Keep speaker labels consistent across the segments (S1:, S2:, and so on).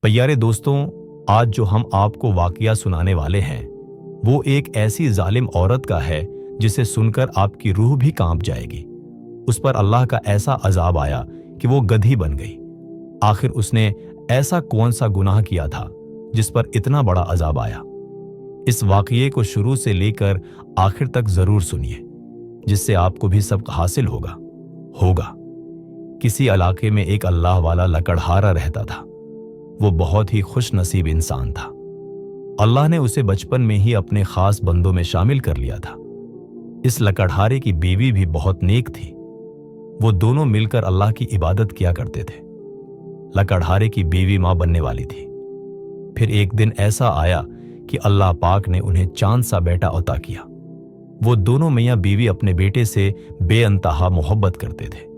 S1: प्यारे दोस्तों, आज जो हम आपको वाकया सुनाने वाले हैं वो एक ऐसी जालिम औरत का है जिसे सुनकर आपकी रूह भी कांप जाएगी। उस पर अल्लाह का ऐसा अजाब आया कि वो गधी बन गई। आखिर उसने ऐसा कौन सा गुनाह किया था जिस पर इतना बड़ा अजाब आया? इस वाकये को शुरू से लेकर आखिर तक जरूर सुनिए, जिससे आपको भी सबक हासिल होगा। किसी इलाके में एक अल्लाह वाला लकड़हारा रहता था। वो बहुत ही खुश नसीब इंसान था। अल्लाह ने उसे बचपन में ही अपने खास बंदों में शामिल कर लिया था। इस लकड़हारे की बीवी भी बहुत नेक थी। वो दोनों मिलकर अल्लाह की इबादत किया करते थे। लकड़हारे की बीवी मां बनने वाली थी। फिर एक दिन ऐसा आया कि अल्लाह पाक ने उन्हें चांद सा बेटा अता किया। वो दोनों मियां बीवी अपने बेटे से बेअंतहा मोहब्बत करते थे।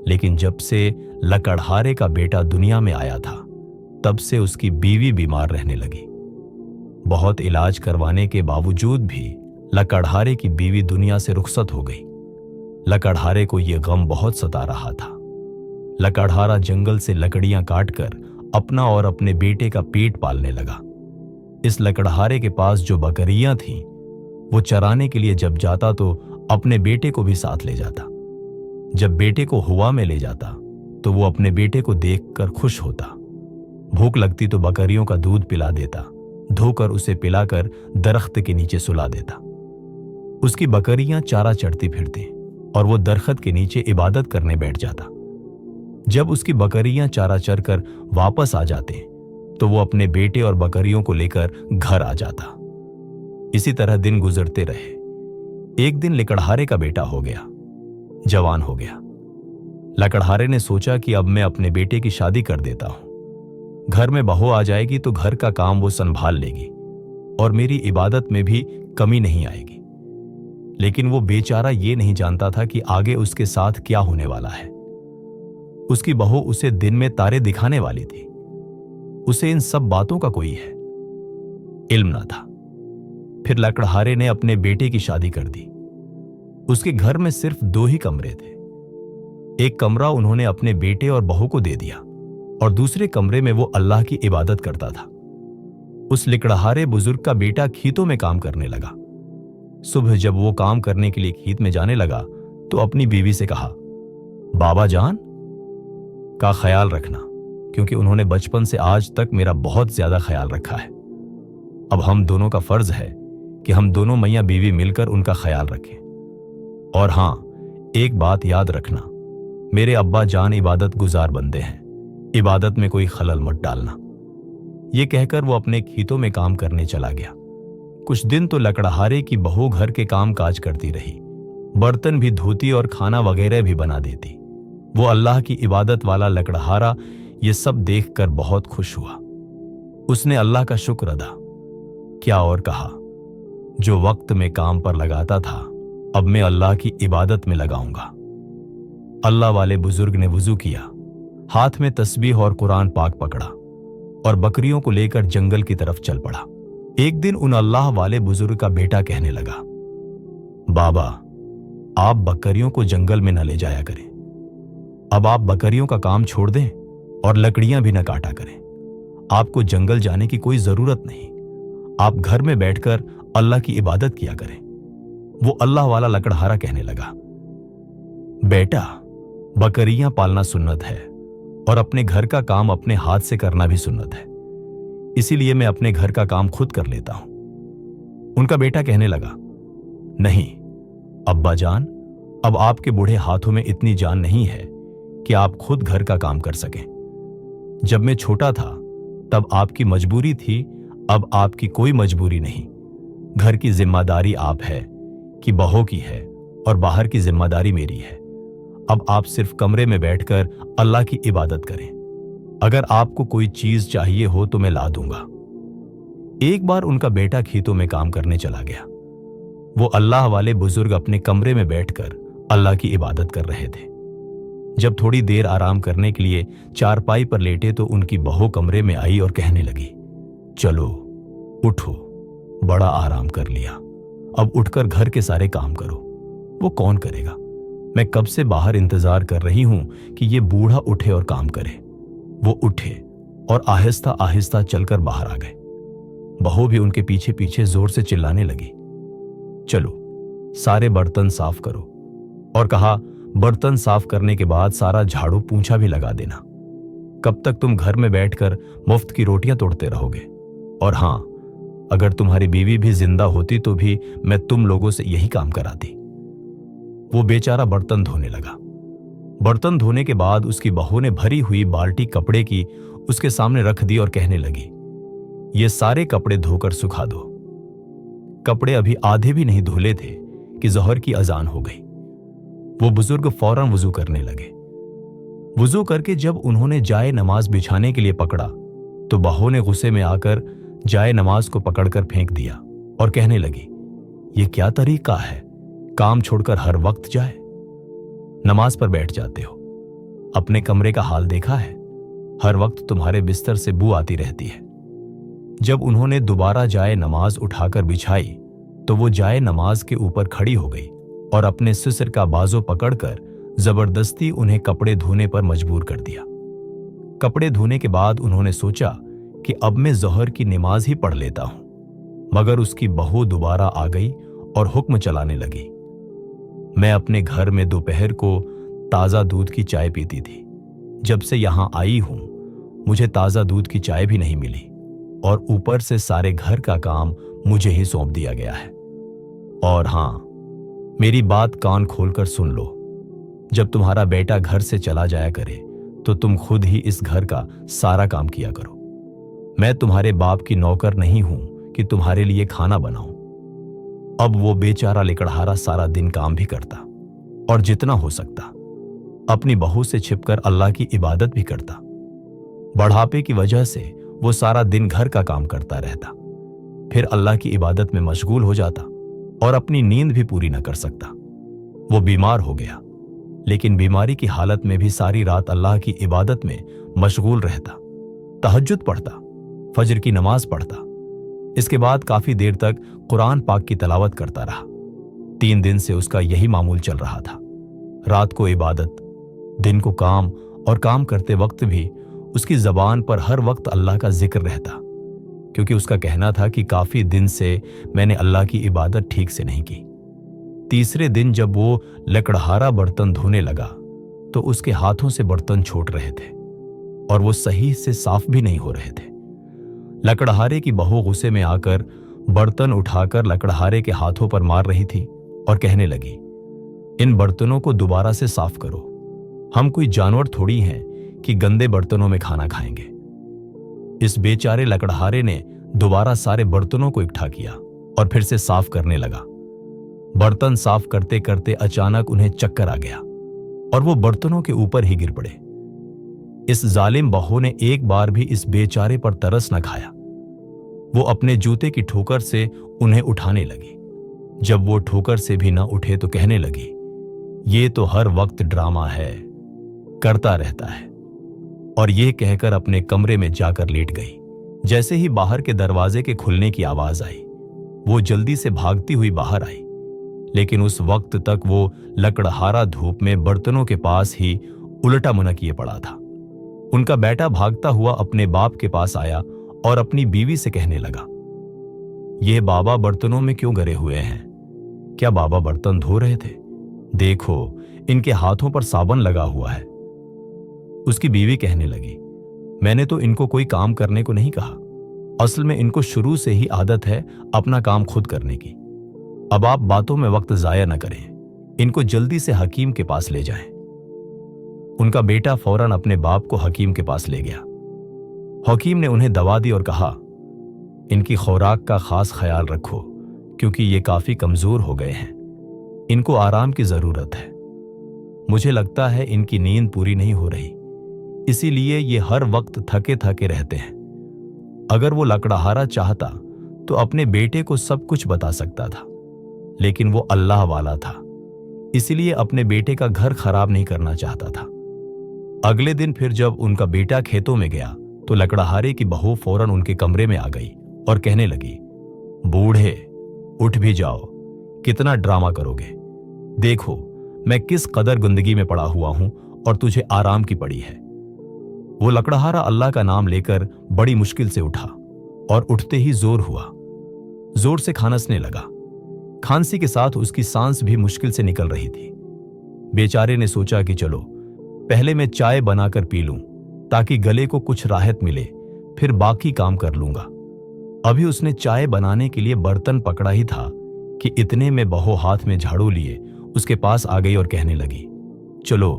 S1: लेकिन जब से लकड़हारे का बेटा दुनिया में आया था, तब से उसकी बीवी बीमार रहने लगी। बहुत इलाज करवाने के बावजूद भी लकड़हारे की बीवी दुनिया से रुखसत हो गई। लकड़हारे को यह गम बहुत सता रहा था। लकड़हारा जंगल से लकड़ियां काटकर अपना और अपने बेटे का पेट पालने लगा। इस लकड़हारे के पास जो बकरियां थीं, वो चराने के लिए जब जाता तो अपने बेटे को भी साथ ले जाता। जब बेटे को हुआ में ले जाता तो वो अपने बेटे को देखकर खुश होता। भूख लगती तो बकरियों का दूध पिला देता, धोकर उसे पिलाकर दरख्त के नीचे सुला देता। उसकी बकरियां चारा चढ़ती फिरती और वो दरख्त के नीचे इबादत करने बैठ जाता। जब उसकी बकरियां चारा चरकर वापस आ जाते तो वो अपने बेटे और बकरियों को लेकर घर आ जाता। इसी तरह दिन गुजरते रहे। एक दिन लकड़हारे का बेटा हो गया, जवान हो गया। लकड़हारे ने सोचा कि अब मैं अपने बेटे की शादी कर देता हूं। घर में बहू आ जाएगी तो घर का काम वो संभाल लेगी और मेरी इबादत में भी कमी नहीं आएगी। लेकिन वो बेचारा ये नहीं जानता था कि आगे उसके साथ क्या होने वाला है। उसकी बहू उसे दिन में तारे दिखाने वाली थी। उसे इन सब बातों का कोई इल्म ना था। फिर लकड़हारे ने अपने बेटे की शादी कर दी। उसके घर में सिर्फ 2 ही कमरे थे। एक कमरा उन्होंने अपने बेटे और बहू को दे दिया और दूसरे कमरे में वो अल्लाह की इबादत करता था। उस लकड़हारे बुजुर्ग का बेटा खेतों में काम करने लगा। सुबह जब वो काम करने के लिए खेत में जाने लगा तो अपनी बीवी से कहा, बाबा जान का ख्याल रखना, क्योंकि उन्होंने बचपन से आज तक मेरा बहुत ज्यादा ख्याल रखा है। अब हम दोनों का फर्ज है कि हम दोनों मियां बीवी मिलकर उनका ख्याल रखें। और हां, एक बात याद रखना, मेरे अब्बा जान इबादत गुजार बंदे हैं, इबादत में कोई खलल मत डालना। ये कहकर वो अपने खेतों में काम करने चला गया। कुछ दिन तो लकड़हारे की बहू घर के काम काज करती रही, बर्तन भी धोती और खाना वगैरह भी बना देती। वो अल्लाह की इबादत वाला लकड़हारा ये सब देखकर बहुत खुश हुआ। उसने अल्लाह का शुक्र अदा किया और कहा, जो वक्त में काम पर लगाता था अब मैं अल्लाह की इबादत में लगाऊंगा। अल्लाह वाले बुजुर्ग ने वुजू किया, हाथ में तस्बीह और कुरान पाक पकड़ा और बकरियों को लेकर जंगल की तरफ चल पड़ा। एक दिन उन अल्लाह वाले बुजुर्ग का बेटा कहने लगा, बाबा आप बकरियों को जंगल में न ले जाया करें। अब आप बकरियों का काम छोड़ दें और लकड़ियां भी न काटा करें। आपको जंगल जाने की कोई जरूरत नहीं। आप घर में बैठकर अल्लाह की इबादत किया करें। वो अल्लाह वाला लकड़हारा कहने लगा, बेटा बकरियां पालना सुन्नत है और अपने घर का काम अपने हाथ से करना भी सुन्नत है, इसीलिए मैं अपने घर का काम खुद कर लेता हूं। उनका बेटा कहने लगा, नहीं अब्बा जान, अब आपके बूढ़े हाथों में इतनी जान नहीं है कि आप खुद घर का काम कर सकें। जब मैं छोटा था तब आपकी मजबूरी थी, अब आपकी कोई मजबूरी नहीं। घर की जिम्मेदारी आप है कि बहू की है और बाहर की जिम्मेदारी मेरी है। अब आप सिर्फ कमरे में बैठकर अल्लाह की इबादत करें। अगर आपको कोई चीज चाहिए हो तो मैं ला दूंगा। एक बार उनका बेटा खेतों में काम करने चला गया। वो अल्लाह वाले बुजुर्ग अपने कमरे में बैठकर अल्लाह की इबादत कर रहे थे। जब थोड़ी देर आराम करने के लिए चारपाई पर लेटे तो उनकी बहू कमरे में आई और कहने लगी, चलो उठो, बड़ा आराम कर लिया, अब उठकर घर के सारे काम करो। वो कौन करेगा? मैं कब से बाहर इंतजार कर रही हूं कि ये बूढ़ा उठे और काम करे। वो उठे और आहिस्ता आहिस्ता चलकर बाहर आ गए। बहू भी उनके पीछे पीछे जोर से चिल्लाने लगी, चलो सारे बर्तन साफ करो, और कहा बर्तन साफ करने के बाद सारा झाड़ू पोंछा भी लगा देना। कब तक तुम घर में बैठकर मुफ्त की रोटियां तोड़ते रहोगे? और हां, अगर तुम्हारी बीवी भी जिंदा होती तो भी मैं तुम लोगों से यही काम कराती। वो बेचारा बर्तन धोने लगा। बर्तन धोने के बाद उसकी बहू ने भरी हुई बाल्टी कपड़े की उसके सामने रख दी और कहने लगी, ये सारे कपड़े धोकर सुखा दो। कपड़े अभी आधे भी नहीं धुले थे कि ज़ोहर की अजान हो गई। वो बुजुर्ग फौरन वुजू करने लगे। वुजू करके जब उन्होंने जाए नमाज बिछाने के लिए पकड़ा तो बहू ने गुस्से में आकर जाए नमाज को पकड़कर फेंक दिया और कहने लगी, ये क्या तरीका है, काम छोड़कर हर वक्त जाए नमाज पर बैठ जाते हो। अपने कमरे का हाल देखा है, हर वक्त तुम्हारे बिस्तर से बू आती रहती है। जब उन्होंने दोबारा जाए नमाज उठाकर बिछाई तो वो जाए नमाज के ऊपर खड़ी हो गई और अपने सिसर का बाजू पकड़कर जबरदस्ती उन्हें कपड़े धोने पर मजबूर कर दिया। कपड़े धोने के बाद उन्होंने सोचा कि अब मैं ज़ोहर की नमाज ही पढ़ लेता हूं, मगर उसकी बहू दोबारा आ गई और हुक्म चलाने लगी। मैं अपने घर में दोपहर को ताज़ा दूध की चाय पीती थी। जब से यहां आई हूं मुझे ताज़ा दूध की चाय भी नहीं मिली और ऊपर से सारे घर का काम मुझे ही सौंप दिया गया है। और हां, मेरी बात कान खोलकर सुन लो, जब तुम्हारा बेटा घर से चला जाया करे तो तुम खुद ही इस घर का सारा काम किया करो। मैं तुम्हारे बाप की नौकर नहीं हूं कि तुम्हारे लिए खाना बनाऊं। अब वो बेचारा लिकड़हारा सारा दिन काम भी करता और जितना हो सकता अपनी बहू से छिपकर अल्लाह की इबादत भी करता। बढ़ापे की वजह से वो सारा दिन घर का काम करता रहता, फिर अल्लाह की इबादत में मशगूल हो जाता और अपनी नींद भी पूरी न कर सकता। वो बीमार हो गया, लेकिन बीमारी की हालत में भी सारी रात अल्लाह की इबादत में मशगूल रहता, तहज्जुद पढ़ता, फजर की नमाज पढ़ता। इसके बाद काफी देर तक कुरान पाक की तलावत करता रहा। 3 दिन से उसका यही मामूल चल रहा था। रात को इबादत, दिन को काम, और काम करते वक्त भी उसकी जबान पर हर वक्त अल्लाह का जिक्र रहता, क्योंकि उसका कहना था कि काफी दिन से मैंने अल्लाह की इबादत ठीक से नहीं की। तीसरे दिन जब वो लकड़हारा बर्तन धोने लगा तो उसके हाथों से बर्तन छूट रहे थे और वो सही से साफ भी नहीं हो रहे थे। लकड़हारे की बहू गुस्से में आकर बर्तन उठाकर लकड़हारे के हाथों पर मार रही थी और कहने लगी, इन बर्तनों को दोबारा से साफ करो। हम कोई जानवर थोड़ी हैं कि गंदे बर्तनों में खाना खाएंगे। इस बेचारे लकड़हारे ने दोबारा सारे बर्तनों को इकट्ठा किया और फिर से साफ करने लगा। बर्तन साफ करते करते अचानक उन्हें चक्कर आ गया और वो बर्तनों के ऊपर ही गिर पड़े। इस जालिम बहू ने एक बार भी इस बेचारे पर तरस न खाया। वो अपने जूते की ठोकर से उन्हें उठाने लगी। जब वो ठोकर से भी न उठे तो कहने लगी, ये तो हर वक्त ड्रामा है, करता रहता है। और ये कहकर अपने कमरे में जाकर लेट गई। जैसे ही बाहर के दरवाजे के खुलने की आवाज आई, वो जल्दी से भागती हुई बाहर आई, लेकिन उस वक्त तक वो लकड़हारा धूप में बर्तनों के पास ही उल्टा मुना किए पड़ा था। उनका बेटा भागता हुआ अपने बाप के पास आया और अपनी बीवी से कहने लगा, ये बाबा बर्तनों में क्यों गिरे हुए हैं? क्या बाबा बर्तन धो रहे थे? देखो, इनके हाथों पर साबुन लगा हुआ है। उसकी बीवी कहने लगी, मैंने तो इनको कोई काम करने को नहीं कहा। असल में इनको शुरू से ही आदत है अपना काम खुद करने की। अब आप बातों में वक्त जाया न करें, इनको जल्दी से हकीम के पास ले जाएं। उनका बेटा फौरन अपने बाप को हकीम के पास ले गया। हकीम ने उन्हें दवा दी और कहा, इनकी खुराक का खास ख्याल रखो, क्योंकि ये काफी कमजोर हो गए हैं। इनको आराम की जरूरत है। मुझे लगता है इनकी नींद पूरी नहीं हो रही, इसीलिए ये हर वक्त थके थके रहते हैं। अगर वो लकड़हारा चाहता तो अपने बेटे को सब कुछ बता सकता था, लेकिन वो अल्लाह वाला था, इसीलिए अपने बेटे का घर खराब नहीं करना चाहता था। अगले दिन फिर जब उनका बेटा खेतों में गया तो लकड़हारे की बहू फौरन उनके कमरे में आ गई और कहने लगी, बूढ़े उठ भी जाओ, कितना ड्रामा करोगे? देखो मैं किस कदर गंदगी में पड़ा हुआ हूं और तुझे आराम की पड़ी है। वो लकड़हारा अल्लाह का नाम लेकर बड़ी मुश्किल से उठा और उठते ही जोर हुआ। जोर से खांसने लगा। खांसी के साथ उसकी सांस भी मुश्किल से निकल रही थी। बेचारे ने सोचा कि चलो पहले मैं चाय बनाकर पी लूं ताकि गले को कुछ राहत मिले, फिर बाकी काम कर लूंगा। अभी उसने चाय बनाने के लिए बर्तन पकड़ा ही था कि इतने में बहू हाथ में झाड़ू लिए उसके पास आ गई और कहने लगी, चलो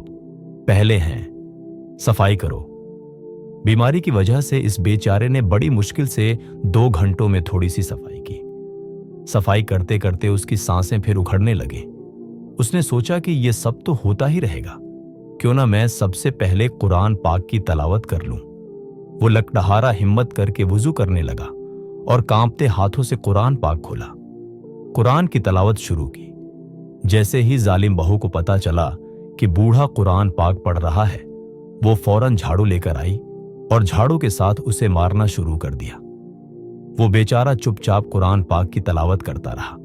S1: पहले हैं, सफाई करो। बीमारी की वजह से इस बेचारे ने बड़ी मुश्किल से 2 घंटों में थोड़ी सी सफाई की। सफाई करते करते उसकी सांसें फिर उखड़ने लगी। उसने सोचा कि यह सब तो होता ही रहेगा, क्यों ना मैं सबसे पहले कुरान पाक की तलावत कर लूं। वो लकड़हारा हिम्मत करके वुजू करने लगा और कांपते हाथों से कुरान पाक खोला। कुरान की तलावत शुरू की। जैसे ही जालिम बहू को पता चला कि बूढ़ा कुरान पाक पढ़ रहा है, वो फौरन झाड़ू लेकर आई और झाड़ू के साथ उसे मारना शुरू कर दिया। वो बेचारा चुपचाप कुरान पाक की तलावत करता रहा।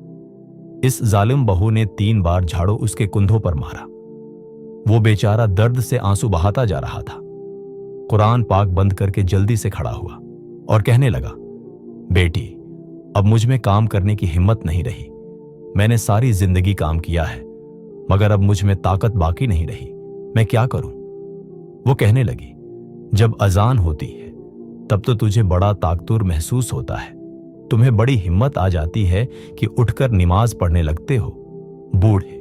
S1: इस जालिम बहू ने 3 बार झाड़ू उसके कुंधों पर मारा। वो बेचारा दर्द से आंसू बहाता जा रहा था। कुरान पाक बंद करके जल्दी से खड़ा हुआ और कहने लगा, बेटी, अब मुझ में काम करने की हिम्मत नहीं रही। मैंने सारी जिंदगी काम किया है, मगर अब मुझ में ताकत बाकी नहीं रही। मैं क्या करूं? वो कहने लगी, जब अजान होती है तब तो तुझे बड़ा ताकतूर महसूस होता है। तुम्हें बड़ी हिम्मत आ जाती है कि उठकर नमाज पढ़ने लगते हो। बूढ़े,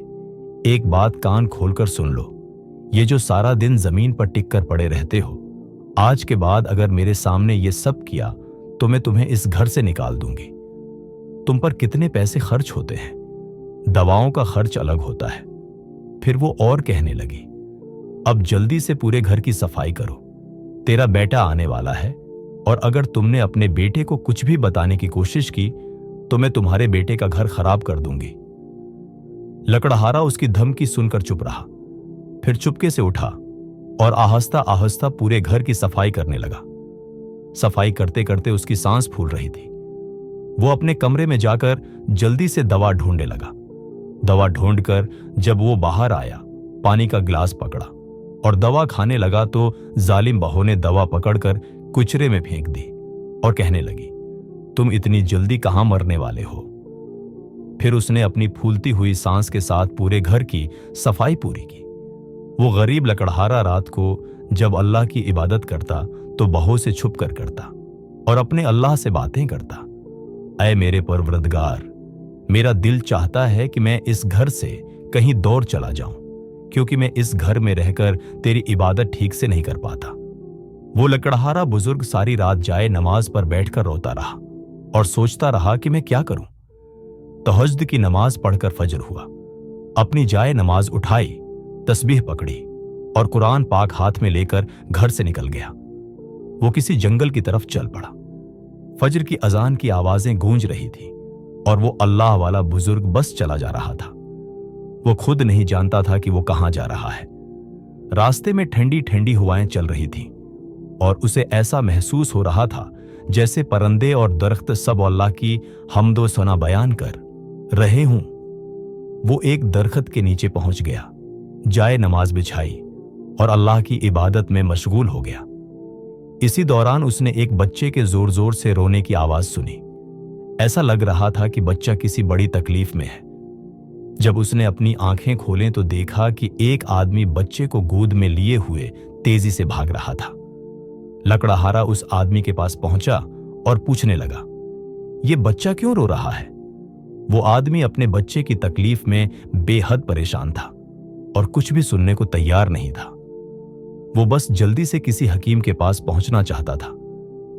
S1: एक बात कान खोलकर सुन लो। ये जो सारा दिन जमीन पर टिक कर पड़े रहते हो, आज के बाद अगर मेरे सामने ये सब किया तो मैं तुम्हें इस घर से निकाल दूंगी। तुम पर कितने पैसे खर्च होते हैं, दवाओं का खर्च अलग होता है। फिर वो और कहने लगी, अब जल्दी से पूरे घर की सफाई करो। तेरा बेटा आने वाला है और अगर तुमने अपने बेटे को कुछ भी बताने की कोशिश की तो मैं तुम्हारे बेटे का घर खराब कर दूंगी। लकड़हारा उसकी धमकी सुनकर चुप रहा, फिर चुपके से उठा और आहिस्ता आहिस्ता पूरे घर की सफाई करने लगा। सफाई करते करते उसकी सांस फूल रही थी। वो अपने कमरे में जाकर जल्दी से दवा ढूंढने लगा। दवा ढूंढकर जब वो बाहर आया, पानी का गिलास पकड़ा और दवा खाने लगा तो जालिम बहू ने दवा पकड़कर कुचरे में फेंक दी और कहने लगी, तुम इतनी जल्दी कहां मरने वाले हो? फिर उसने अपनी फूलती हुई सांस के साथ पूरे घर की सफाई पूरी की। वो गरीब लकड़हारा रात को जब अल्लाह की इबादत करता तो बहू से छुप कर करता और अपने अल्लाह से बातें करता, ऐ मेरे परवरदिगार, मेरा दिल चाहता है कि मैं इस घर से कहीं दूर चला जाऊं, क्योंकि मैं इस घर में रहकर तेरी इबादत ठीक से नहीं कर पाता। वो लकड़हारा बुजुर्ग सारी रात जाए नमाज पर बैठकर रोता रहा और सोचता रहा कि मैं क्या करूं। तहज्जुद की नमाज पढ़कर फजर हुआ। अपनी जाए नमाज उठाई, तस्बीह पकड़ी और कुरान पाक हाथ में लेकर घर से निकल गया। वो किसी जंगल की तरफ चल पड़ा। फजर की अजान की आवाजें गूंज रही थी और वो अल्लाह वाला बुजुर्ग बस चला जा रहा था। वो खुद नहीं जानता था कि वो कहां जा रहा है। रास्ते में ठंडी ठंडी हवाएं चल रही थीं और उसे ऐसा महसूस हो रहा था जैसे परिंदे और दरख्त सब अल्लाह की हम्दो सना बयान कर रहे हूं। वो एक दरख्त के नीचे पहुंच गया, जाए नमाज बिछाई और अल्लाह की इबादत में मशगूल हो गया। इसी दौरान उसने एक बच्चे के जोर जोर से रोने की आवाज सुनी। ऐसा लग रहा था कि बच्चा किसी बड़ी तकलीफ में है। जब उसने अपनी आंखें खोलें तो देखा कि एक आदमी बच्चे को गोद में लिए हुए तेजी से भाग रहा था। लकड़हारा उस आदमी के पास पहुंचा और पूछने लगा, ये बच्चा क्यों रो रहा है? वो आदमी अपने बच्चे की तकलीफ में बेहद परेशान था और कुछ भी सुनने को तैयार नहीं था। वो बस जल्दी से किसी हकीम के पास पहुंचना चाहता था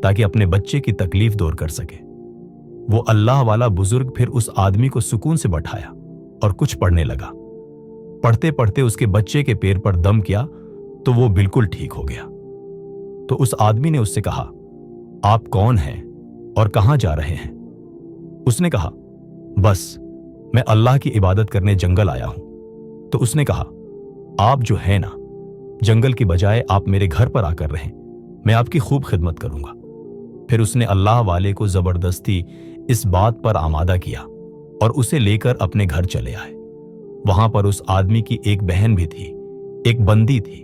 S1: ताकि अपने बच्चे की तकलीफ दूर कर सके। वो अल्लाह वाला बुजुर्ग फिर उस आदमी को सुकून से बैठाया और कुछ पढ़ने लगा। पढ़ते पढ़ते उसके बच्चे के पैर पर दम किया तो वो बिल्कुल ठीक हो गया। तो उस आदमी ने उससे कहा, आप कौन हैं और कहां जा रहे हैं? उसने कहा, बस मैं अल्लाह की इबादत करने जंगल आया हूं। तो उसने कहा, आप जो है ना, जंगल की बजाय आप मेरे घर पर आकर रहें, मैं आपकी खूब खिदमत करूंगा। फिर उसने अल्लाह वाले को जबरदस्ती इस बात पर आमादा किया और उसे लेकर अपने घर चले आए। वहां पर उस आदमी की एक बहन भी थी, एक बंदी थी।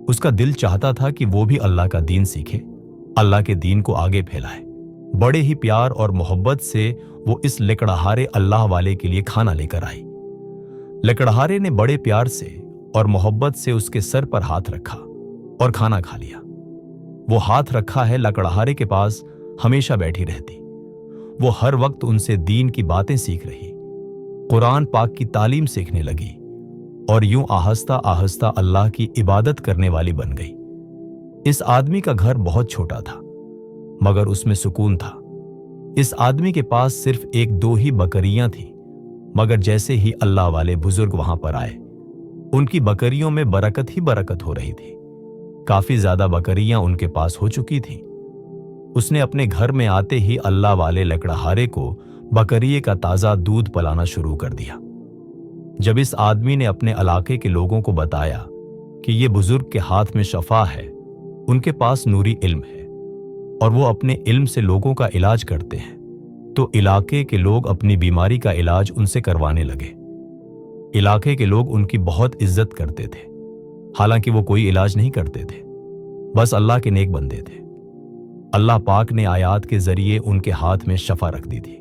S1: اس کا دل چاہتا تھا کہ وہ بھی اللہ کا دین سیکھے، اللہ کے دین کو آگے پھیلائے۔ بڑے ہی پیار اور محبت سے وہ اس لکڑہارے اللہ والے کے لیے کھانا لے کر آئی۔ لکڑہارے نے بڑے پیار سے اور محبت سے اس کے سر پر ہاتھ رکھا اور کھانا کھا لیا۔ وہ ہاتھ رکھا ہے لکڑہارے کے پاس ہمیشہ بیٹھی رہتی۔ وہ ہر وقت ان سے دین کی باتیں سیکھ رہی، قرآن پاک کی تعلیم سیکھنے لگی اور یوں آہستہ آہستہ اللہ کی عبادت کرنے والی بن گئی۔ اس آدمی کا گھر بہت چھوٹا تھا مگر اس میں سکون تھا۔ اس آدمی کے پاس صرف ایک دو ہی بکریاں تھیں، مگر جیسے ہی اللہ والے بزرگ وہاں پر آئے ان کی بکریوں میں برکت ہی برکت ہو رہی تھی۔ کافی زیادہ بکریاں ان کے پاس ہو چکی تھیں۔ اس نے اپنے گھر میں آتے ہی اللہ والے لکڑہارے کو بکریے کا تازہ دودھ پلانا شروع کر دیا۔ جب اس آدمی نے اپنے علاقے کے لوگوں کو بتایا کہ یہ بزرگ کے ہاتھ میں شفا ہے، ان کے پاس نوری علم ہے اور وہ اپنے علم سے لوگوں کا علاج کرتے ہیں، تو علاقے کے لوگ اپنی بیماری کا علاج ان سے کروانے لگے۔ علاقے کے لوگ ان کی بہت عزت کرتے تھے، حالانکہ وہ کوئی علاج نہیں کرتے تھے، بس اللہ کے نیک بندے تھے۔ اللہ پاک نے آیات کے ذریعے ان کے ہاتھ میں شفا رکھ دی تھی۔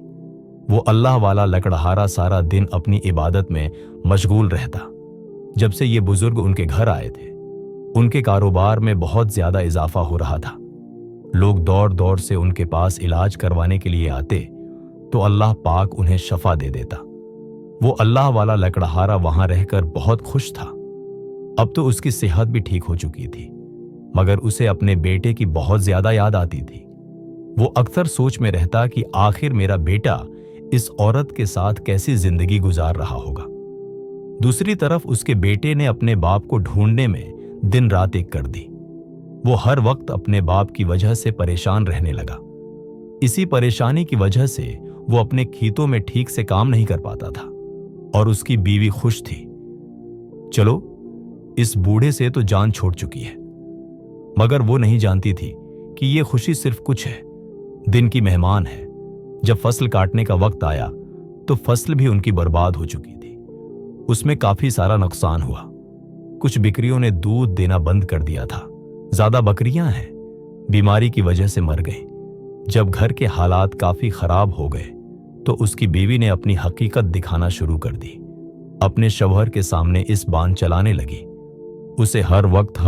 S1: وہ اللہ والا لکڑہارا سارا دن اپنی عبادت میں مشغول رہتا۔ جب سے یہ بزرگ ان کے گھر آئے تھے ان کے کاروبار میں بہت زیادہ اضافہ ہو رہا تھا۔ لوگ دور دور سے ان کے پاس علاج کروانے کے لیے آتے تو اللہ پاک انہیں شفا دے دیتا۔ وہ اللہ والا لکڑہارا وہاں رہ کر بہت خوش تھا۔ اب تو اس کی صحت بھی ٹھیک ہو چکی تھی، مگر اسے اپنے بیٹے کی بہت زیادہ یاد آتی تھی۔ وہ اکثر سوچ میں رہتا کہ آخر میرا بیٹا اس عورت کے ساتھ کیسی زندگی گزار رہا ہوگا۔ دوسری طرف اس کے بیٹے نے اپنے باپ کو ڈھونڈنے میں دن رات ایک کر دی۔ وہ ہر وقت اپنے باپ کی وجہ سے پریشان رہنے لگا۔ اسی پریشانی کی وجہ سے وہ اپنے کھیتوں میں ٹھیک سے کام نہیں کر پاتا تھا اور اس کی بیوی خوش تھی۔ چلو، اس بوڑھے سے تو جان چھوٹ چکی ہے، مگر وہ نہیں جانتی تھی کہ یہ خوشی صرف کچھ ہے، دن کی مہمان ہے۔ جب فصل کاٹنے کا وقت آیا تو فصل بھی ان کی برباد ہو چکی تھی۔ اس میں کافی سارا نقصان ہوا۔ کچھ بکریوں نے دودھ دینا بند کر دیا تھا۔ زیادہ بکریاں ہیں، بیماری کی وجہ سے مر گئیں۔ جب گھر کے حالات کافی خراب ہو گئے تو اس کی بیوی نے اپنی حقیقت دکھانا شروع کر دی۔ اپنے شوہر کے سامنے اس بان چلانے لگی۔ اسے ہر وقت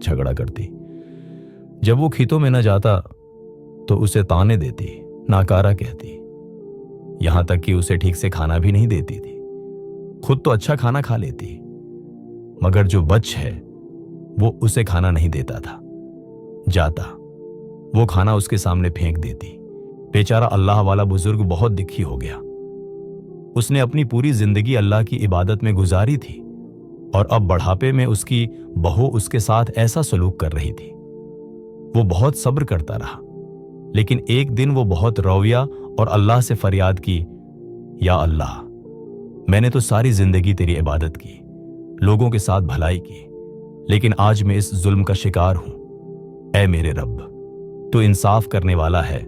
S1: جھگڑا کرتی۔ جب وہ کھیتوں میں نہ جاتا تو اسے تانے دیتی، ناکارہ کہتی، یہاں تک کہ اسے ٹھیک سے کھانا بھی نہیں دیتی تھی۔ خود تو اچھا کھانا کھا لیتی، مگر جو بچ ہے وہ اسے کھانا نہیں دیتا تھا۔ جاتا وہ کھانا اس کے سامنے پھینک دیتی۔ بیچارہ اللہ والا بزرگ بہت دکھی ہو گیا۔ उसने अपनी पूरी जिंदगी अल्लाह की इबादत में गुजारी थी और अब बढ़ापे में उसकी बहू उसके साथ ऐसा सलूक कर रही थी। वो बहुत सब्र करता रहा, लेकिन एक दिन वो बहुत रोया और अल्लाह से फरियाद की, या अल्लाह, मैंने तो सारी जिंदगी तेरी इबादत की, लोगों के साथ भलाई की, लेकिन आज मैं इस जुल्म का शिकार हूं। ऐ मेरे रब, तू इंसाफ करने वाला है,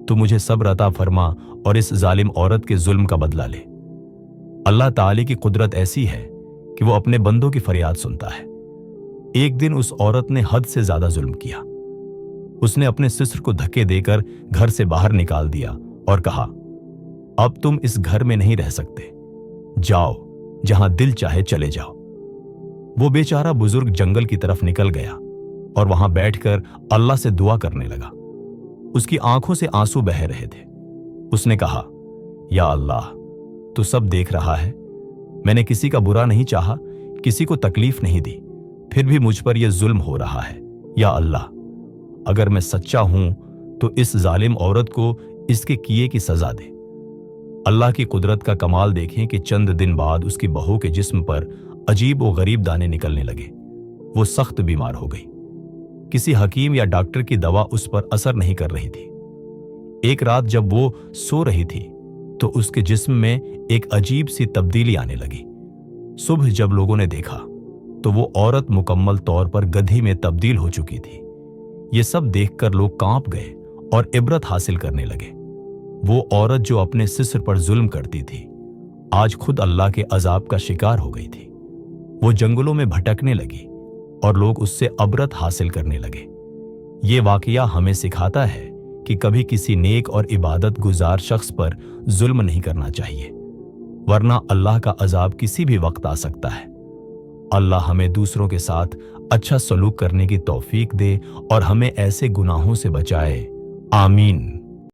S1: तू मुझे सब्र अता फरमा और इस जालिम औरत के जुल्म का बदला ले। अल्लाह ताली की कुदरत ऐसी है कि वो अपने बंदों की फरियाद सुनता है। एक दिन उस औरत ने हद से ज्यादा जुल्म किया। उसने अपने सिस्र को धक्के देकर घर से बाहर निकाल दिया और कहा, अब तुम इस घर में नहीं रह सकते, जाओ, जहां दिल चाहे चले जाओ। वो बेचारा बुजुर्ग जंगल की तरफ निकल गया और वहां बैठकर अल्लाह से दुआ करने लगा। उसकी आंखों से आंसू बह रहे थे। उसने कहा, या अल्लाह, तू सब देख रहा है, मैंने किसी का बुरा नहीं चाहा, किसी को तकलीफ नहीं दी, फिर भी मुझ पर यह जुल्म हो रहा है। या अल्लाह, अगर मैं सच्चा हूं तो इस जालिम औरत को इसके किए की सजा दे। अल्लाह की कुदरत का कमाल देखें कि चंद दिन बाद उसकी बहू के जिस्म पर अजीब व गरीब दाने निकलने लगे। वो सख्त बीमार हो गई। किसी हकीम या डॉक्टर की दवा उस पर असर नहीं कर रही थी। एक रात जब वो सो रही थी तो उसके जिस्म में एक अजीब सी तब्दीली आने लगी। सुबह जब लोगों ने देखा तो वो औरत मुकम्मल तौर पर गधी में तब्दील हो चुकी थी। ये सब देखकर लोग कांप गए और इबरत हासिल करने लगे। वो औरत जो अपने सिस्र पर जुल्म करती थी, आज खुद अल्लाह के अजाब का शिकार हो गई थी। वो जंगलों में भटकने लगी और लोग उससे इबरत हासिल करने लगे। ये वाकया हमें सिखाता है कि कभी किसी नेक और इबादत गुजार शख्स पर जुल्म नहीं करना चाहिए, वरना अल्लाह का अजाब किसी भी वक्त आ सकता है। अल्लाह हमें दूसरों के साथ अच्छा सलूक करने की तौफीक दे और हमें ऐसे गुनाहों से बचाए। आमीन।